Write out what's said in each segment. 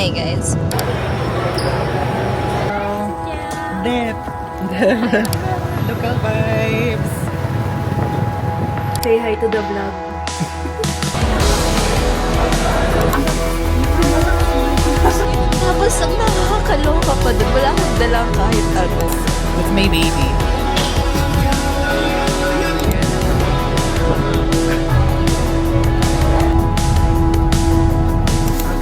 Hey guys. Dep. Local vibes. Say hi to the vlog. Tapos ang nakakaloka pa doon. Wala akong dalang kahit ano. That's my baby.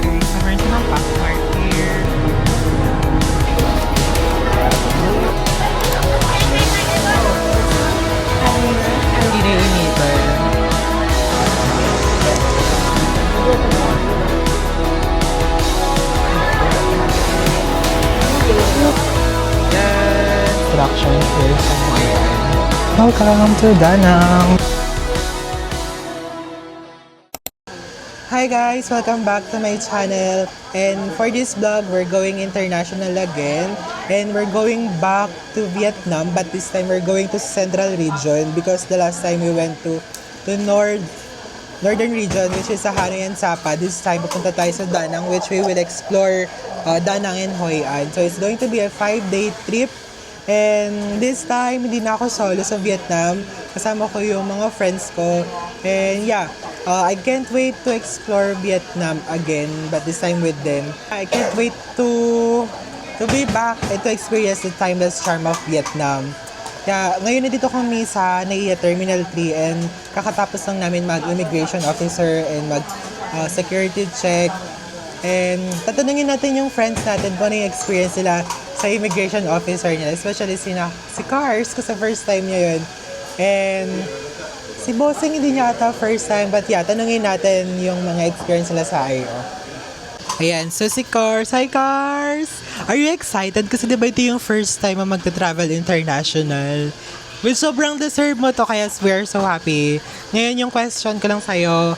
Okay, so meron silang passport here. Hindi na initan. Yan. Production here sa Mayan. Welcome to Danang. Hi guys! Welcome back to my channel. And for this vlog, we're going international again. And we're going back to Vietnam, but this time we're going to Central region because the last time we went to Northern region, which is sa Hanoi and Sapa. This time, pupunta tayo sa Danang, which we will explore Danang and Hoi An. So it's going to be a 5-day trip. And this time, hindi na ako solo sa Vietnam. Kasama ko yung mga friends ko. And yeah, I can't wait to explore Vietnam again, but this time with them. I can't wait to be back and to experience the timeless charm of Vietnam. Yeah, ngayon nandito kami sa NAIA Terminal 3 and kakatapos lang namin mag-immigration officer and mag-security check. And tatanungin natin yung friends natin kung ano yung experience nila sa immigration officer nila. Especially si Cars, kasi first time niya yun. And si Bossing hindi niya ata first time, but yeah, tanungin natin yung mga experience nila sa IO. Ayan, so si Cars. Hi, Cars! Are you excited? Kasi diba ito yung first time mo magta-travel international. With sobrang deserve mo to, kaya we are so happy. Ngayon yung question ko lang sa'yo,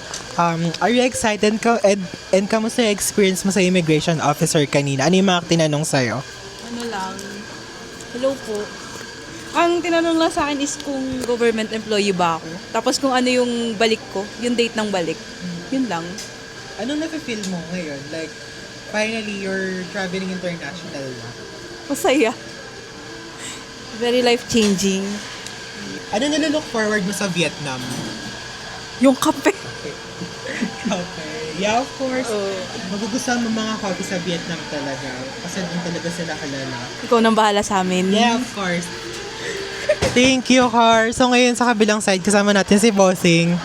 are you excited ka and kamusta yung experience mo sa immigration officer kanina? Ano yung mga tinanong sa'yo? Ano lang, hello po. Ang tinanong lang sa akin is kung government employee ba ako. Tapos kung ano yung balik ko, yung date ng balik. Yun lang. Anong nafe-feel mo ngayon? Like, finally, you're traveling international na. Masaya. Very life-changing. Ano nilolook forward mo sa Vietnam? Yung kape. Okay. Yeah, of course. Magugustuhan mo mga coffee sa Vietnam talaga. Kasi doon talaga sila kalala. Ikaw nang bahala sa amin. Yeah, of course. Thank you, Har. So ngayon sa kabilang side, kasama natin si Bossing.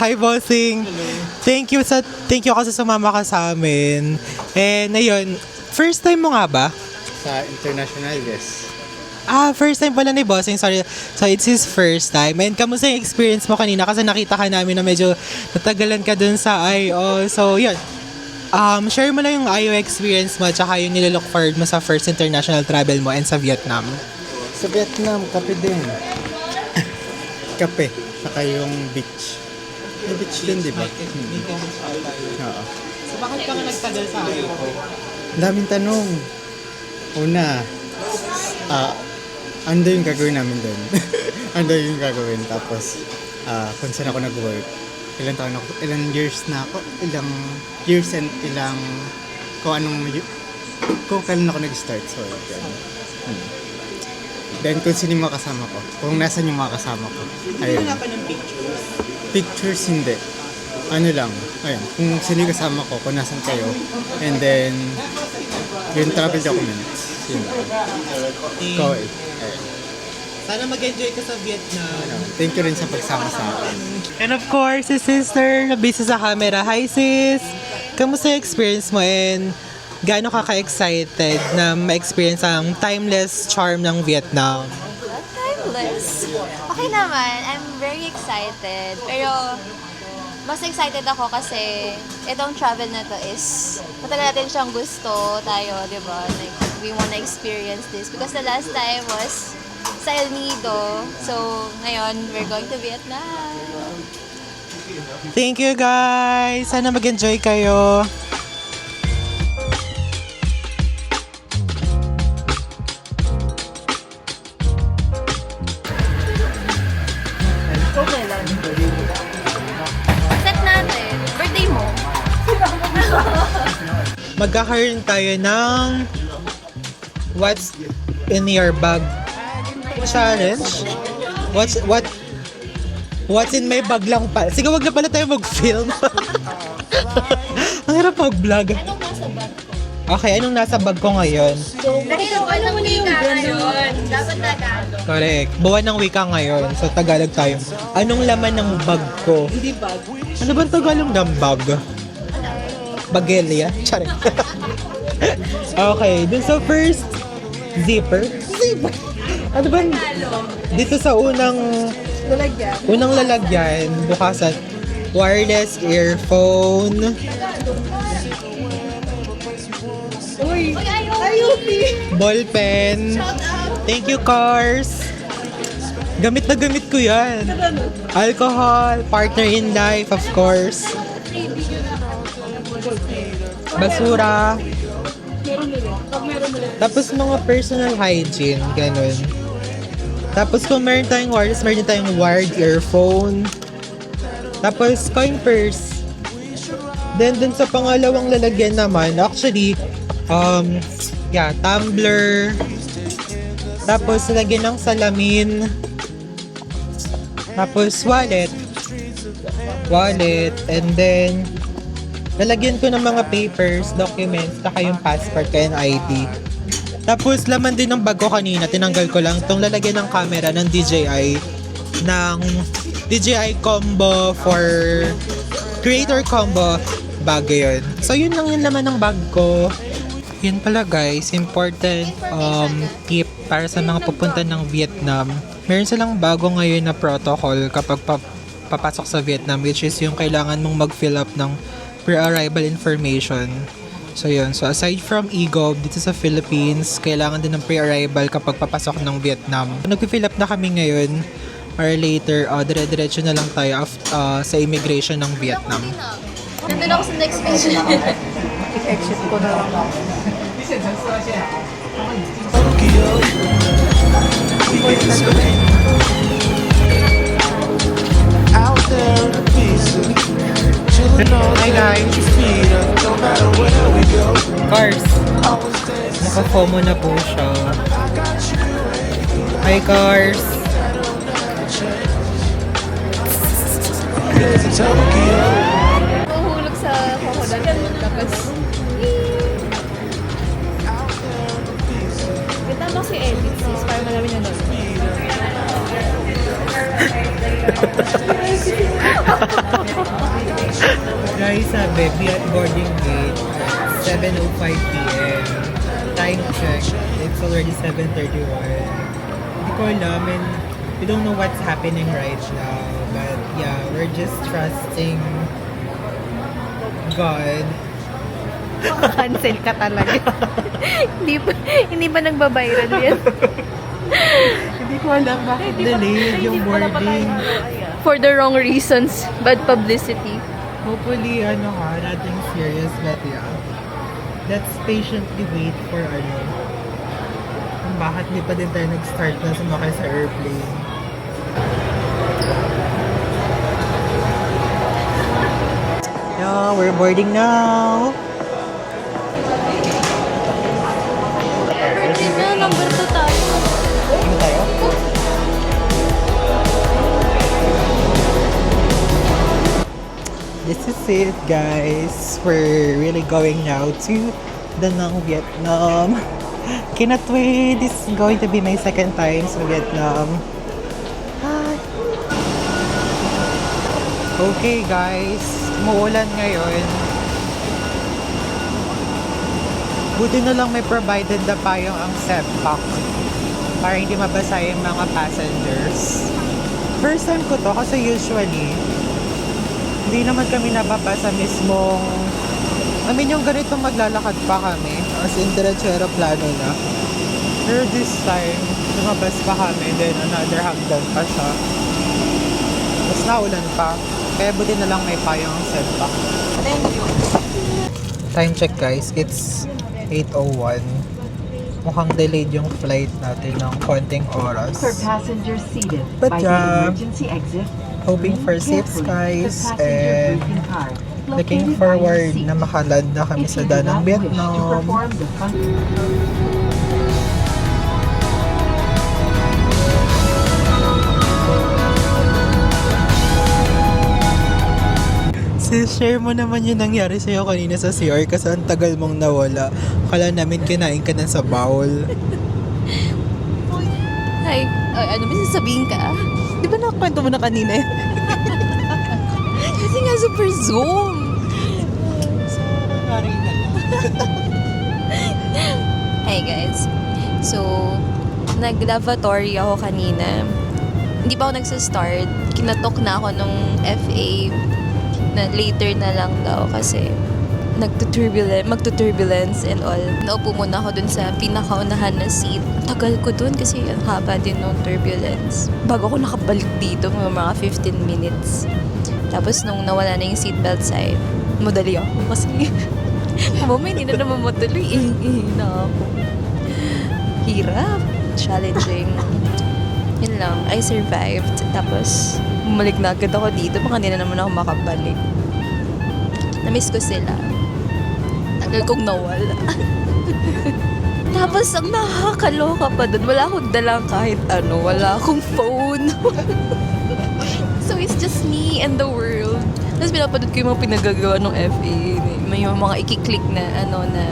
Hi, Bossing. Hello. Thank you kasi sumama ka sa amin. And ayun, first time mo nga ba? Sa international, yes. First time pala ni Bossing, sorry. So, it's his first time. And kamusta yung experience mo kanina? Kasi nakita ka namin na medyo natagalan ka dun sa IO. So, yun. Share mo lang yung IO experience mo tsaka yung nililook forward mo sa first international travel mo and sa Vietnam. Sa Vietnam, kape din. Kape. Saka yung beach. May beach din, di ba? Oo. So, bakit ka nga nagtagal sa IO? Ang daming tanong. Una, ano yung gagawin namin doon? Ano yung gagawin? Tapos, kung saan ako nag-work. Ilang years na ako. Ilang years and ilang, kung kailan ako nag-start. So, then, kung sino yung mga kasama ko. Kung nasan yung mga kasama ko. Ayun. Wala pa ng pictures. Pictures, hindi. Ano lang. Ayun. Kung sino yung kasama ko, kung nasan kayo. And then, yung travel documents. Yun lang. Ikaw eh. Ayun. Sana mag-enjoy ka sa Vietnam. Thank you rin sa pagsama sa akin. And of course, si sister na busy sa camera. Hi sis! Kamusta yung experience mo and gaano ka ka-excited na ma-experience ang timeless charm ng Vietnam? Timeless. Okay naman. I'm very excited. Pero mas excited ako kasi itong travel na to is matagal natin siyang gusto tayo, di ba? Like, we wanna experience this because the last time was sa El Nido. So, ngayon, we're going to Vietnam. Thank you guys! Sana mag-enjoy kayo. Okay lang. Set natin. Birthday mo. magkakaroon tayo ng what's in your bag challenge. What's in my bag lang pala. Sige, wag na pala tayo mag-film. Ang hirap mag-vlog. Okay, anong nasa bag ko ngayon? Dahil buwan ng wika ngayon, dapat Tagalog. Correct. Buwan ng wika ngayon. So, Tagalog tayo. Anong laman ng bag ko? Hindi bag. Ano bang Tagalog ng bag? Bagelya? Charing. Okay, dun sa first zipper. Zipper? Ano ba? Dito sa unang lalagyan, bukasan. Wireless earphone. Uy, ayupi. Ballpen. Thank you, Cars. Gamit na gamit ko yan. Alcohol, partner in life, of course. Basura. Tapos mga personal hygiene, ganun. Tapos kung meron tayong wireless, meron tayong wired earphone. Tapos coin purse. Then dun sa pangalawang lalagyan naman, actually, tumbler. Tapos lagyan ng salamin. Tapos wallet. And then lalagyan ko ng mga papers, documents, saka yung passport ko and ID. Tapos laman din ng bag ko kanina, tinanggal ko lang itong lalagyan ng camera ng DJI combo for creator combo bag yun. So yun lang yung laman ng bag ko. Yun pala guys, important tip para sa mga pupunta ng Vietnam. Meron silang bago ngayon na protocol kapag papasok sa Vietnam, which is yung kailangan mong mag-fill up ng pre-arrival information. So yun, so aside from EGOV dito sa Philippines, kailangan din ng pre-arrival kapag papasok ng Vietnam. Nag-fill up na kami ngayon or later, dire-diretso na lang tayo sa immigration ng Vietnam. Nandun ako sa next page. Exit ko na lang. Hi guys! Cars! Naka-FOMO na po siya. Hi Cars! Mahulog sa kokodan. Tapos, Ganda mo si Edith sis, para marami na nun. Guys, sabi, be at boarding gate at 7:05 p.m. Time check, it's already 7:31. Hindi ko alam and we don't know what's happening right now. But yeah, we're just trusting God. cancel ka talaga. hindi ba nagbabiral yan? Hindi ko alam bakit delayed yung boarding. For the wrong reasons. Bad publicity. Hopefully, nothing serious, but yeah. Let's patiently wait for kung bakit di pa din tayo nag-start na sumakay sa airplane. Yeah, we're boarding now. Birthday na, number 2 tayo. Ano tayo? This is it, guys. We're really going now to Da Nang, Vietnam. Cannot wait. This is going to be my second time sa Vietnam. Hi. Okay, guys. Umuulan ngayon. Buti na lang may provided na payong ang Sempak para hindi mabasa yung mga passengers. First time ko to kasi usually hindi naman kami nababasa mismong yung ganitong maglalakad pa kami as in diretso aeroplano na. Pero this time lumabas pa kami, then another hagdan pa siya. Mas naulan pa, kaya buti na lang may payong ang Sempak. Thank you. Time check guys, it's 8:01. Mukhang delayed yung flight natin ng konting oras. For passengers seated But by the emergency exit, hoping for safe carefully skies the passenger and briefing card. Looking forward na makaland na kami sa Danang, Vietnam. Share mo naman yung nangyari sa'yo kanina sa CR kasi ang tagal mong nawala. Akala namin kinain ka na sa bowl. Hi. Ano ba sasabihin ka? Di ba nakakwento mo na kanina? Kasi nga super zoom. Hi guys. So, nag-lavatory ako kanina. Hindi pa ako nagsastart. Kinatok na ako nung FA na later na lang daw kasi magtuturbulence and all. Naupo muna ako dun sa pinakaunahan na seat. Tagal ko dun kasi ang haba din ng turbulence. Bago ako nakabalik dito, mga 15 minutes. Tapos nung nawala na yung seatbelt sign, madali ako kasi mama, hindi na naman matuloy. Na ako. Hirap. Challenging. Yun lang. I survived. Tapos, bumalik na agad ako dito. Baka hindi na naman ako makabalik. Na-miss ko sila. Tagal kong nawala. Tapos, ang nakakaloka pa dun, wala akong dalang kahit ano. Wala akong phone. So, it's just me and the world. Tapos, pinapanood ko yung mga pinagagawa ng FA. May mga ikiklik na, na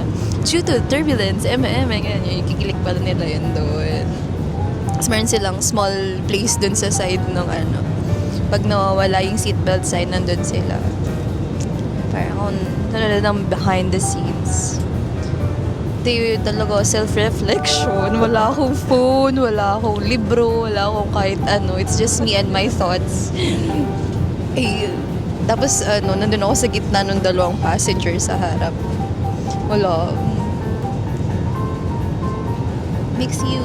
due to turbulence, ganyan. Yung ikiklik pala nila yun doon. Tapos, meron silang small place dun sa side ng pag nawawala yung seatbelt sign, nandun sila. Parang talagang behind the scenes. Ito yung talaga self-reflection. Wala akong phone, wala akong libro, wala akong kahit ano. It's just me and my thoughts. Tapos nandun ako sa gitna ng dalawang passenger sa harap. Wala. Makes you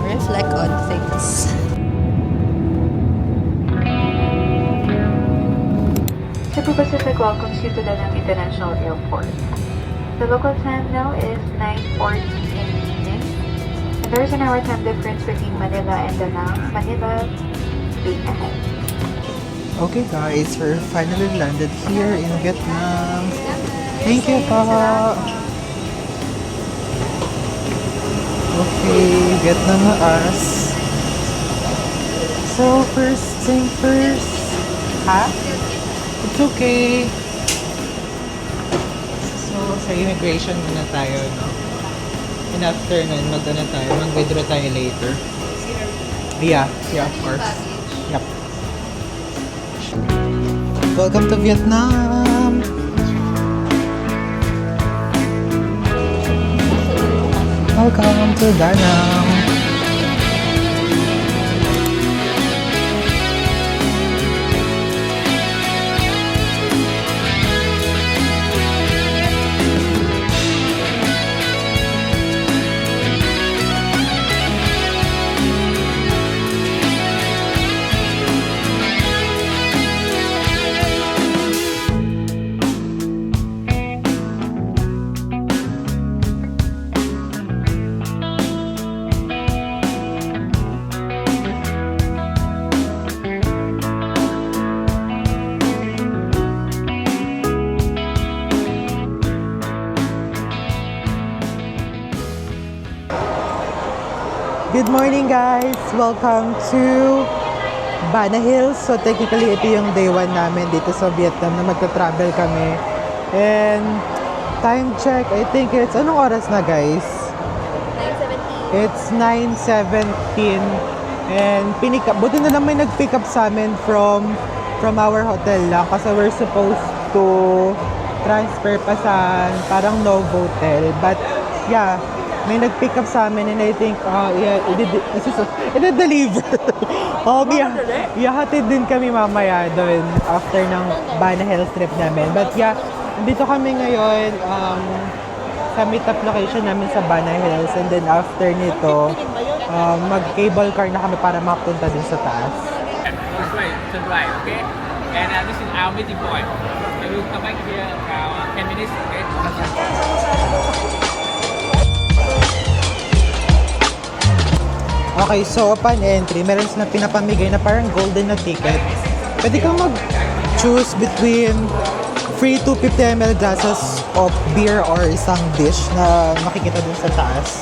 reflect on things. Cebu Pacific welcomes you to Danang International Airport. The local time now is 9:40 in the evening, and there is an hour time difference between Manila and Danang. Manila, being ahead. Okay guys, we're finally landed here in Vietnam. Thank you pa. Okay, Vietnam na us. So first thing first. It's okay. So sa immigration muna tayo, no? And after nun, mag-withdraw tayo later. Yeah, of course. Yep. Welcome to Vietnam! Welcome to Da Nang! Good morning guys! Welcome to Bana Hills. So technically ito yung day 1 namin dito sa Vietnam na magta-travel kami. And time check, I think it's, anong oras na guys? 9:17. It's 9:17. And buti na lang may nag-pick up sa amin from our hotel lang kasi we're supposed to transfer pa sa parang Novotel. But yeah, may nag-pick up sa amin and I think, i-deliver. Ihahatid din kami mamaya doon after ng Bana Hills trip namin. But yeah, dito kami ngayon sa meet-up location namin sa Bana Hills and then after nito, mag-cable car na kami para makapunta din sa taas. This way, turn right, okay? And this is our meeting point. And we'll come back here around 10 minutes, okay? Okay, so upon entry, meron silang pinapamigay na parang golden na ticket. Pwede kang mag-choose between free 250 ml glasses of beer or isang dish na makikita dun sa taas.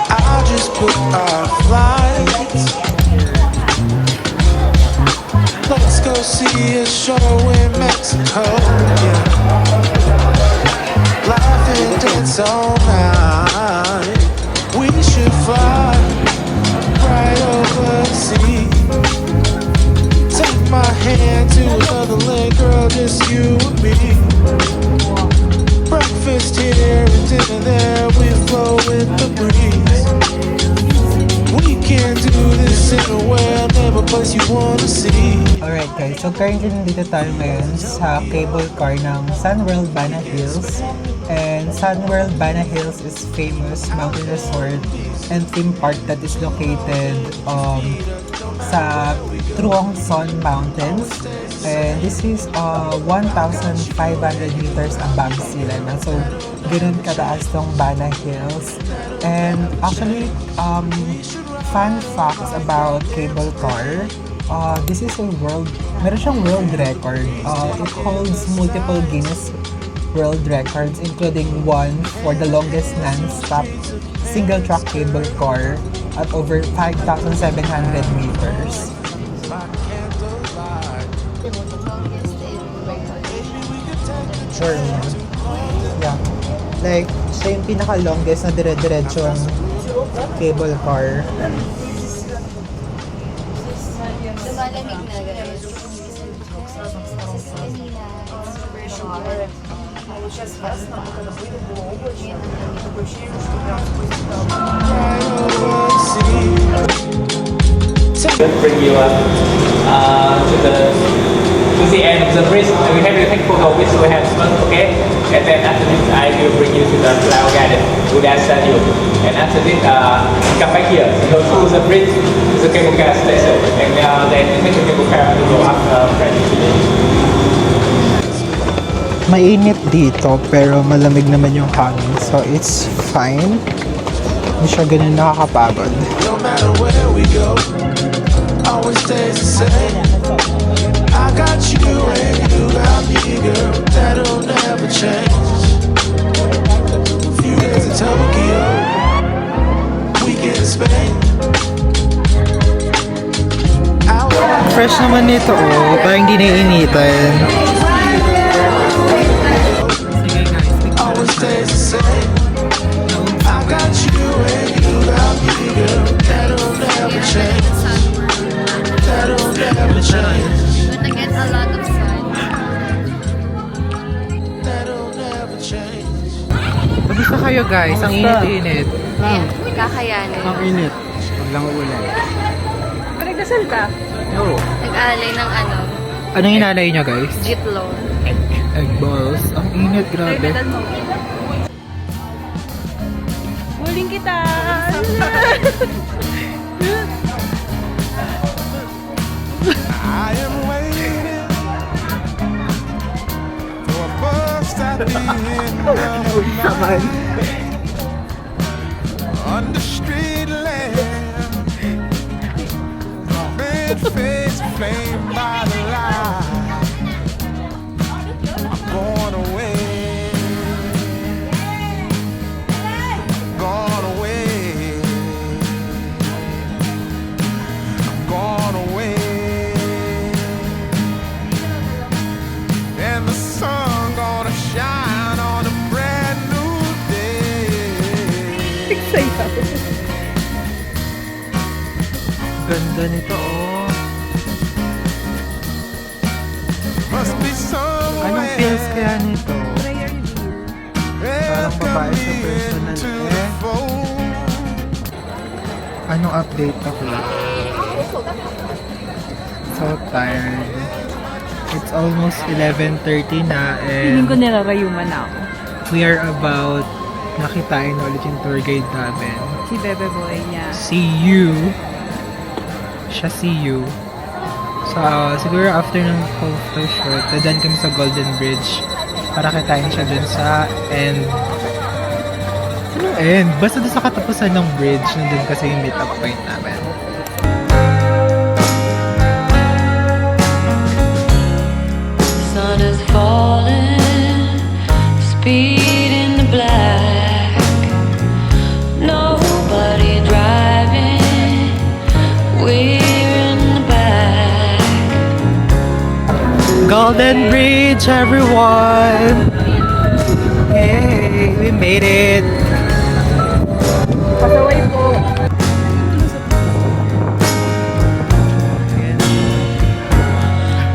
I'll just book our flights. Let's go see a show in Mexico. Yeah. Laugh and dance all night. We should fly right over the sea. Take my hand to another land, girl, just you and me. Breakfast here and dinner there, we flow with the breeze. We can do this anywhere, never place you wanna see. Alright guys, so currently nandito tayo ngayon sa cable car ng Sunworld Bana Hills. And Sunworld Bana Hills is famous mountain resort and theme park that is located sa Truong Son Mountains. And this is 1,500 meters above sea level. So, ganun kataas tong Bana Hills. And actually, fun facts about cable car. This is meron siyang world record. It holds multiple Guinness World Records, including one for the longest non-stop single-track cable car at over 5,700 meters. Sure. Yeah. Like, siya yung pinaka-longest na dire-diretsong cable car. Lumalamig na guys. Just bring you to the end of the bridge. We have your take photo which we have first, okay? And then after this, I will bring you to the flower garden. We'll send you. And after this, come back here. Go through the bridge to the cable car station. And then take the cable car to go up Mainit dito pero malamig naman yung hangin. So it's fine. Hindi siya ganun nakakapagod. No matter where we go, always stays the same. I got you and you got me, girl. That'll never change. Few days in Tokyo, weekend in Spain. Fresh naman nito oh, parang hindi naiinitan. Always stays the same. I got you and you got me, girl. That'll never change. That'll never change. Gonna get a lot of sun. That'll never change. Kamusta kayo guys? Ang init-init. Ayan, kakayanin. init. Walang ulan. Nagdasal ka? No. Nag-aalay ng Anong inalay nyo guys? jeeplo. Egg balls. Ang init, grabe. Huling kita! I am waiting for a bus at the end of the line. Under street lamp, red face flamed by the light. I'm going away, gone away, I'm gone away. And the sun gonna shine on a brand new day. Ganda nito oh. Must be somewhere. Anong feels kaya nito? Parang babae sa personal eh. Anong update ako? So tired. It's almost 11:30 na Feeling ko and nilarayuman na ako. we are about nakitain ulit yung tour guide namin. Si Bebe Boy niya. See you. Siya see you. So, siguro after ng photo shoot, dadaan kami sa Golden Bridge para kitain siya dun sa end. Sa Anong end? Basta doon sa katapusan ng bridge, nandun kasi yung meet-up point namin. Sun is falling, speed in the black. Nobody driving, we're in the back. Golden Bridge, everyone! Yay! We made it! Pasaway po.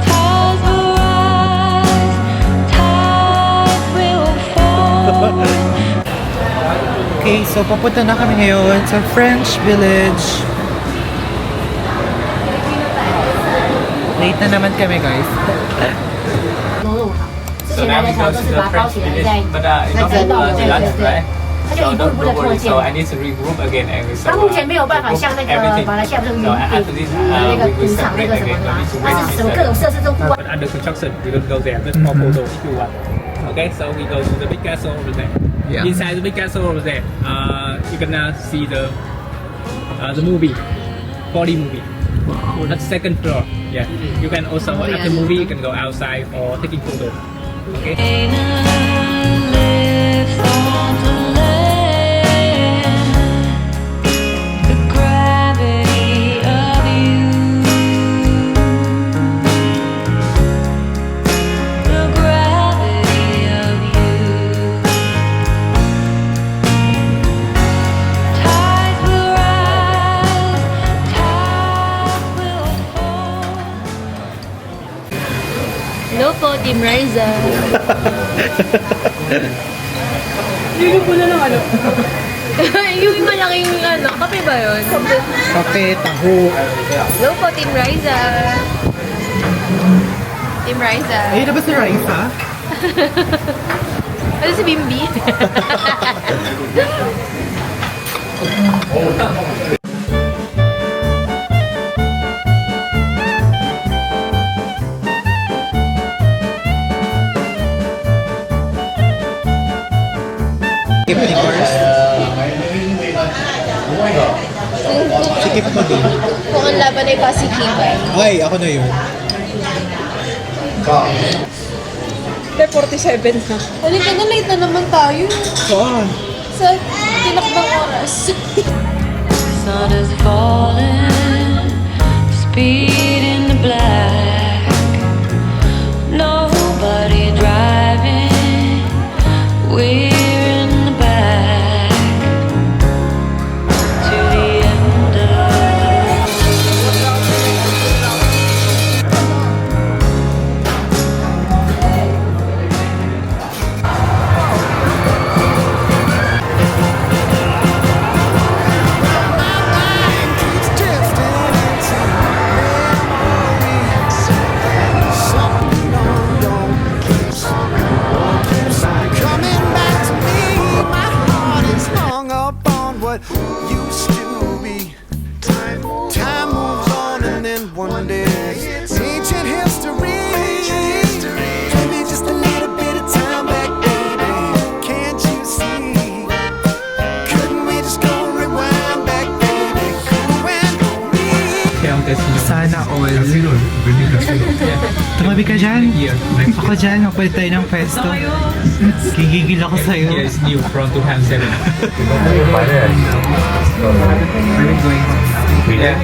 Tides will rise, tides will fall. Okay, so papunta na kami ngayon sa French Village. Late na naman kami, guys. So now we go to the French village, but you don't have the lunch, right? So don't worry. So I need to regroup again and we everything. So after this, we will separate again. We need to wait. But under construction, we don't go there. Just for photo if you want. Okay, so we go to the big castle over there. Yeah. Inside the big castle over there, you can now see the movie, 4D movie. That's second floor. Yeah, you can also after movie you can go outside or taking photo. Okay. Lives on the land. The gravity of you. The gravity of you. Tides will rise, tides will fall. Hello po, Team Riza. Yung pula ng ano? Yung malaking kape ba yun? Kape, taho. Hello po, Team Riza. Team Riza. Ayun na ba si Raisa? Ano si Bimbi? Skip ni Cars. Sikip mo din. Kung ang laban ay pasikipan. Ay, ako na yun. Hindi, 47 na. Halika na, late na naman tayo. Saan? Sa tinakbang oras. Sun is falling, speed in the black. Nobody driving, we're in the back. To the end of Coming back to me, my heart is hung up on what used to be. Time moves on and then one day ancient history. Give me just a little bit of time back, baby. Can't you see? Couldn't we just go rewind back, baby? You and me. Sana all. Tumabi ka dyan? Ako dyan, mapalit tayo ng pwesto. Gigigil ako sa'yo. Here is new from 2007. Are you going home now? Yeah.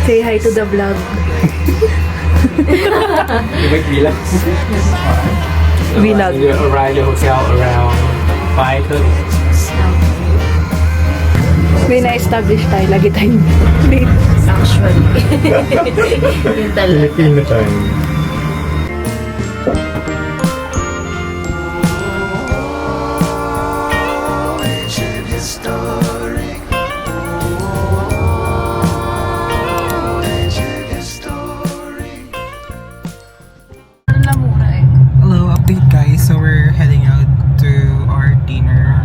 Say hi to the vlog. You make relax. Vlog. You arrive the hotel around 5:30. May na-establish tayo. Lagi tayong late. Actually. Yun talaga. Ancient history. Ancient history. Hello, update guys. So we're heading out to our dinner.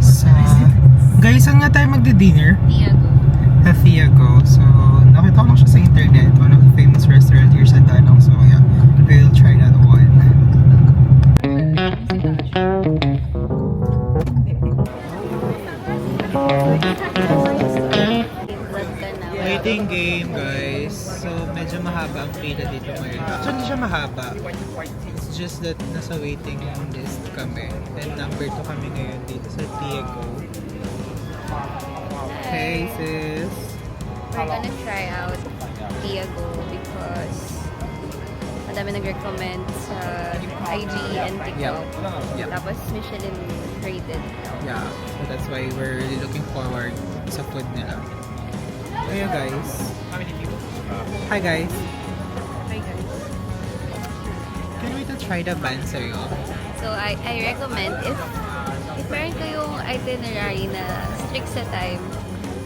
So, guys, saan nga tayo magdi-dinner? Thiago. So, nakita ko lang siya sa internet. One of the famous restaurant here sa Danang. So, yeah, we'll try that one. waiting game, guys. So, medyo mahaba ang pila dito ngayon. Actually, hindi siya mahaba. It's just that nasa waiting list kami. And number 2 kami ngayon dito sa Diego. Hey, sis. We're gonna try out Diego because madami nag-recommend sa IG and TikTok. Yeah. Tapos Michelin rated. Yeah, so that's why we're really looking forward sa food nila. Hey guys. Hi guys. Hi guys. Can we to try the bun sa'yo? So I recommend if meron kayong itinerary na strict sa time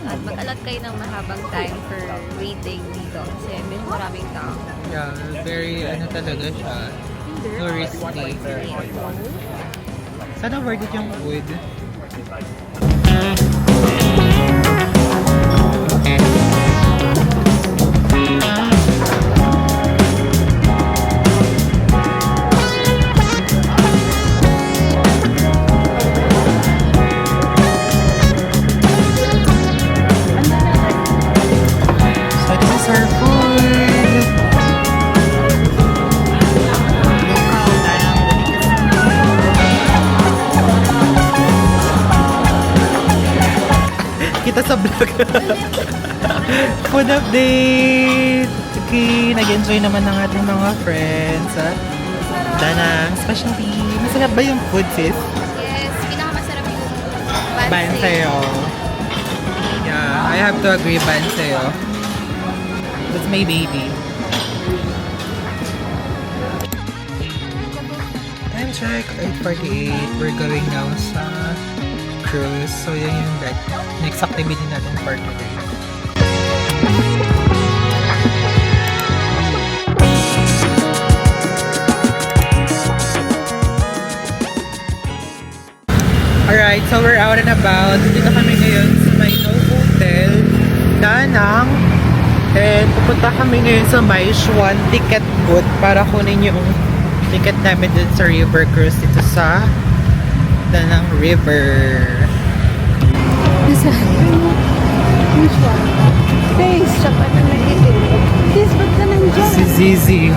at mag-allot kayo ng mahabang time for waiting dito kasi medyo maraming tao. Yeah, very ano talaga siya. Touristy. Sana worth it yung food. So this is our food. Kita sa vlog. Food update. Okay, nag-enjoy naman ng ating mga friends. Danang, especially, masarap ba yung food, sis? Yes, pinakamasarap yung Ban sa'yo. Yeah, I have to agree, ban sa'yo. That's my baby. Time check, 8:48. We're going now sa cruise. So, yan yung next activity natin for today. Alright, so we're out and about. Dito kami ngayon sa Maino Hotel, Danang. And pupunta kami ngayon sa Maishuan ticket booth para kunin yung ticket namin dun sa river cruise dito sa Danang River. Face, siya pa na nag-iit. Sis, ba't ka nandiyan? Si Zizi.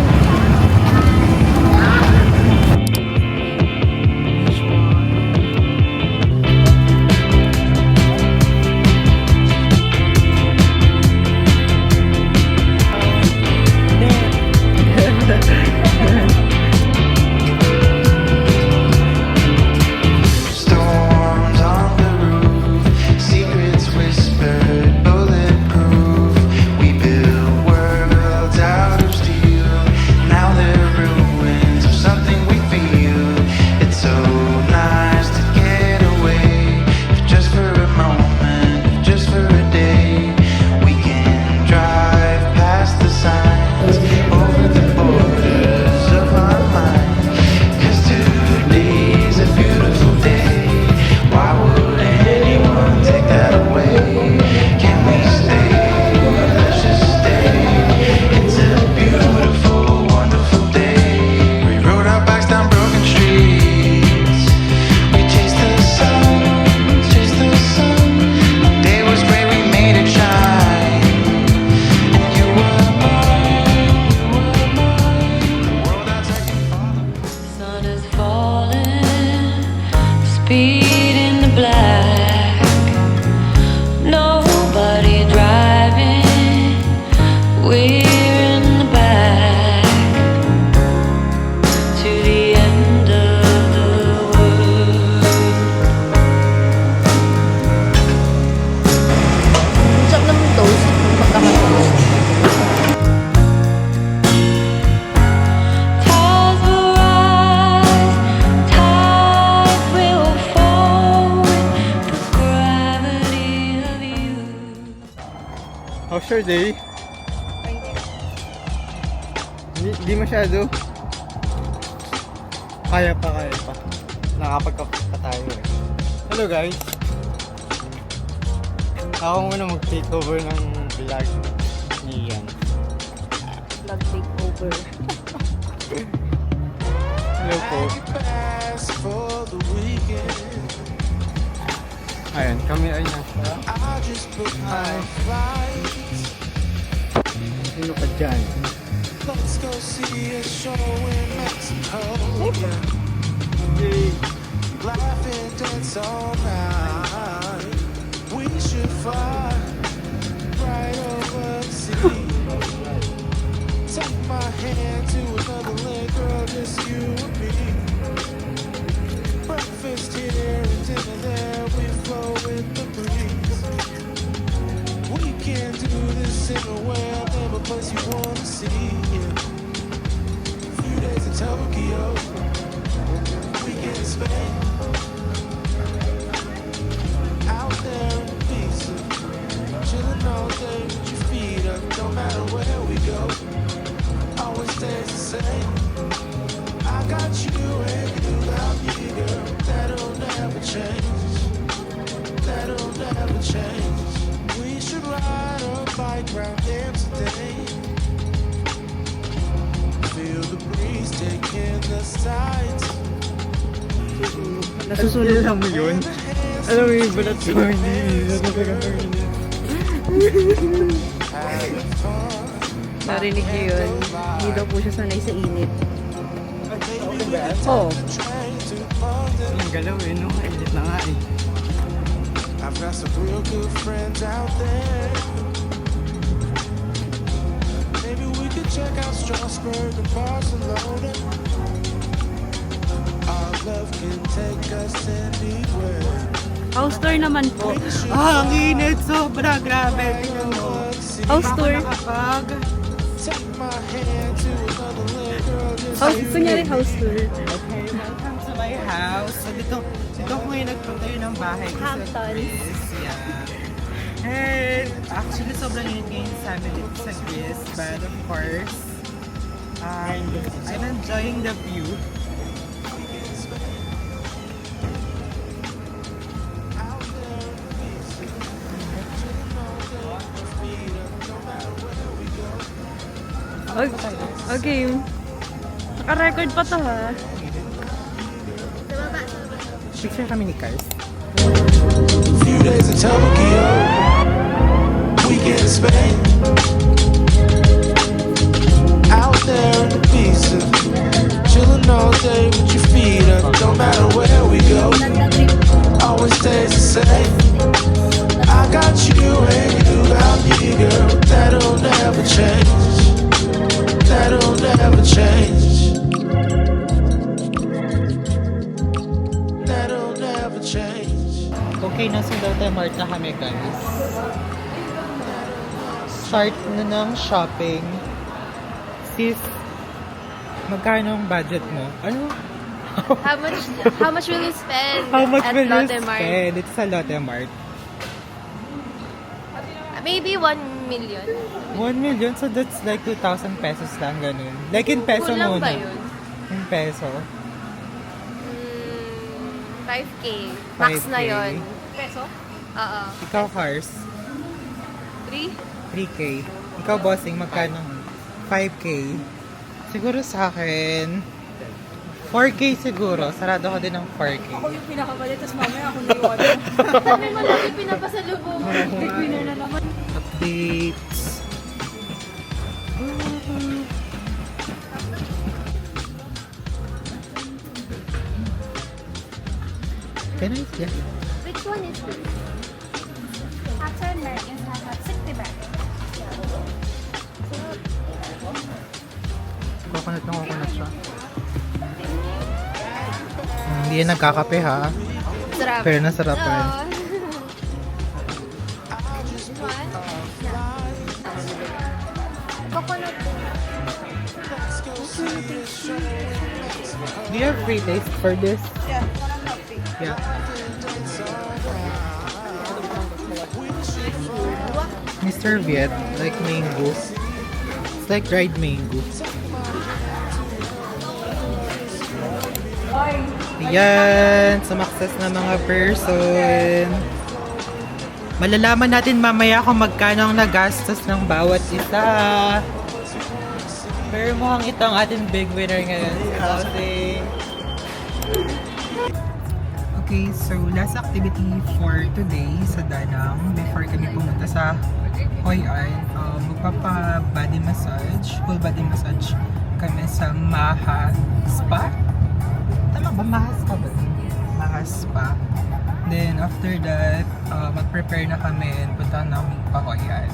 Storms on the roof, secrets whispered, bulletproof. We built worlds out of steel. Now they're ruins of something we feel. It's so nice to get away, if just for a moment, if just for a day. We can drive past the signs, over the borders of our mind. 'Cause today's a beautiful day. Why would anyone take that away? Can we stay? Let's just stay. It's a beautiful, wonderful day. We rode our bikes down broken streets. We chased the sun, chased the sun. The day was great, we made it shine. And you were mine, you were mine. The world outside can follow. Sun is falling, speed in the black. Nobody driving, we're in the back. To the end of the world. Sarap naman toast. Pagkakatoast. Tides will rise, tides will fall with the gravity of you. How's your day? Hindi masyado. Kaya pa. Nakapagkape pa tayo eh. Hello guys. Ako muna mag-take over ng vlog ni Ian. Vlog takeover. Hello po. Pass for the weekend. Ayan, kami ay nasa I just booked my flights. Sino ka dyan? Let's go see a show in Mexico. Yeah. Laugh and dance all night. We should fly right over the sea. Take my hand to another land, girl, just you and me. Breakfast here and dinner there, we flow with the breeze. We can do this in a way I've never place you wanna see. Yeah. Few days in Tokyo, weekend in Spain. Out there in Ibiza, chilling all day with your feet up. No matter where we go, always stays the same. I got you and you got me, girl. That'll never change. That'll never change. We should ride a bike round Amsterdam. Feel the breeze taking the sights. Nasusunod. Alam mo yun? Alam mo yung balat ko, hindi. Having fun. Narinig niyo yun. Hindi daw po siya sanay sa init. Oo. Train to London. Ang galaw eh, no? Init na nga eh. I've got some real good friends out there. Maybe we could check out Strasbourg and Barcelona. Our love can take us anywhere. House tour naman po. Ang init! Sobra! Grabe! Tingnan mo. House tour. Nakakapag. Take my hand to another land, girl. Just House, kunyari house tour. Okay, welcome to my house. So dito ako ngayon nagpunta yun ng bahay. Hamptons. Yeah. And actually sobrang init ngayon sa amin dito sa Greece. But of course, I'm enjoying the view. Okay. Naka-record pa to ha. Picture kami ni Kars. few days in Tokyo, weekend in Spain. Out there in Ibiza, chilling all day with your feet up. No matter where we go, always stays the same. I got you and you got me, girl. That'll never change. That'll never change. That'll never change. Okay, nasa Lotte Mart na kami guys. Start na ng shopping. Sis, magkano ang budget mo? Ano? How much will you spend How much at will you Lotte Mart? spend? It's sa Lotte Mart. Maybe 1 million. 1 million, so that's like 2,000 pesos lang, ganun. Like in peso Kulang muna. ba yun? In peso. 5K. Max 5K. na yun. Peso? Oo. Ikaw, Cars, 3? 3K. Ikaw, Bossing, magkano? 5K. Siguro sa akin, 4K siguro. Sarado ko din ng 4K. Ako yung pinakabali, tapos mamaya ako na yung Kami malaki pinapasalubong. Big winner na naman. Updates. Can I see? Which one is this? After American have 60 back. Coconut na coconut siya. Hindi yan nagkakape ha. Sarap. Pero nasarap rin. Oo. This one? Coconut. Do you have free taste for this? Yeah. Mr. Viet, like mango. It's like dried mango. Ayan, sumakses na mga person. Malalaman natin mamaya kung magkano ang nagastos ng bawat isa. Pero mukhang ito ang ating big winner ngayon. Okay, so last activity for today sa Danang before kami pumunta sa Hoi An, magpapa-body massage, full body massage kami sa Maha Spa. Tama ba? Maha Spa ba? Maha Spa. Then after that, mag-prepare na kami and punta namin pa Hoi An.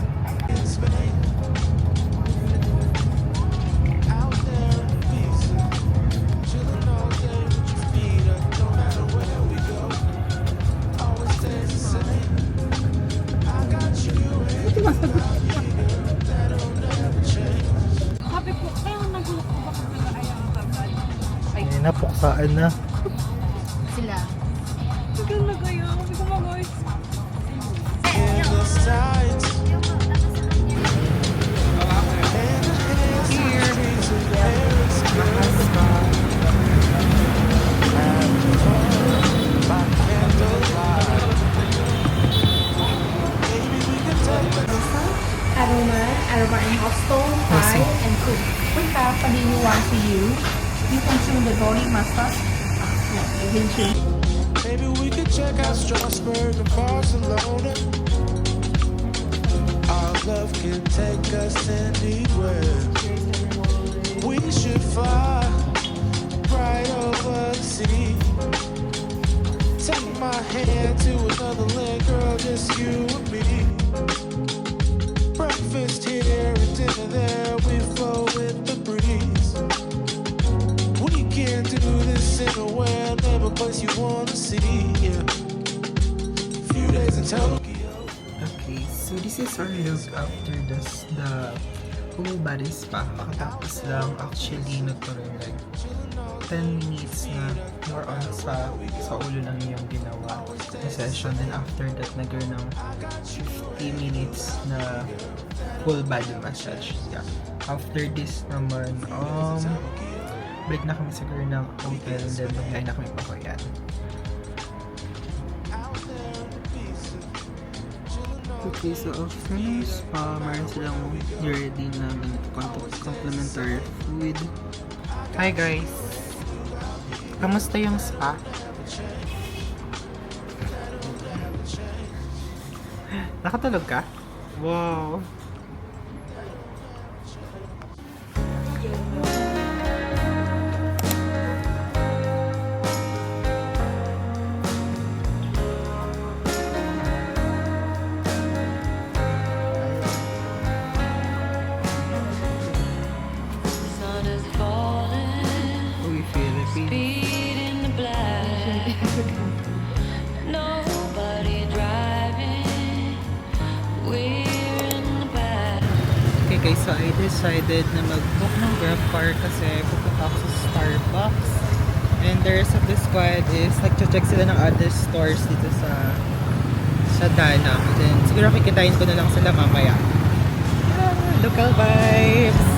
Sabi ko, kaya nagulat ko baka pala ayaw ang babay. Ay, napuksaan na. Sila. Tagal na kayo. Sabi ko mag-voice. In the sights. Aroma, aroma in hostel, Thai, and cook. We have a new one to you. You can choose the body massage. Yeah, you can choose. Maybe we could check out Strasbourg and Barcelona. Our love can take us anywhere. We should fly right over the sea. Take my hand to another land, girl, just you and me. Breakfast here and dinner there, we flow with the breeze. We can do this anywhere, never place you wanna see. Yeah. Few days in Tokyo. Okay, so this is our look after the full body spa. Kakatapos lang actually nagkaroon like 10 minutes na more on sa ulo lang yung ginawa na session. Then after that, nagkaroon ng 50 minutes na full body massage. Yeah. After this naman, break na kami siguro ng hotel and then mag-line na kami pa Hoi An. Okay, so after ng spa, meron silang ready na complimentary food. Hi guys! Kamusta yung spa? Nakatulog ka? Wow! Sun is falling, Uy, Philippines. feet in the black. Nobody driving, we're in the back. Okay guys, so I decided na mag-book ng Grab car kasi pupunta ako sa Starbucks. And the rest of the squad is nag-check sila ng other stores dito sa Danang. Then siguro kikitain ko na lang sila mamaya. Local vibes!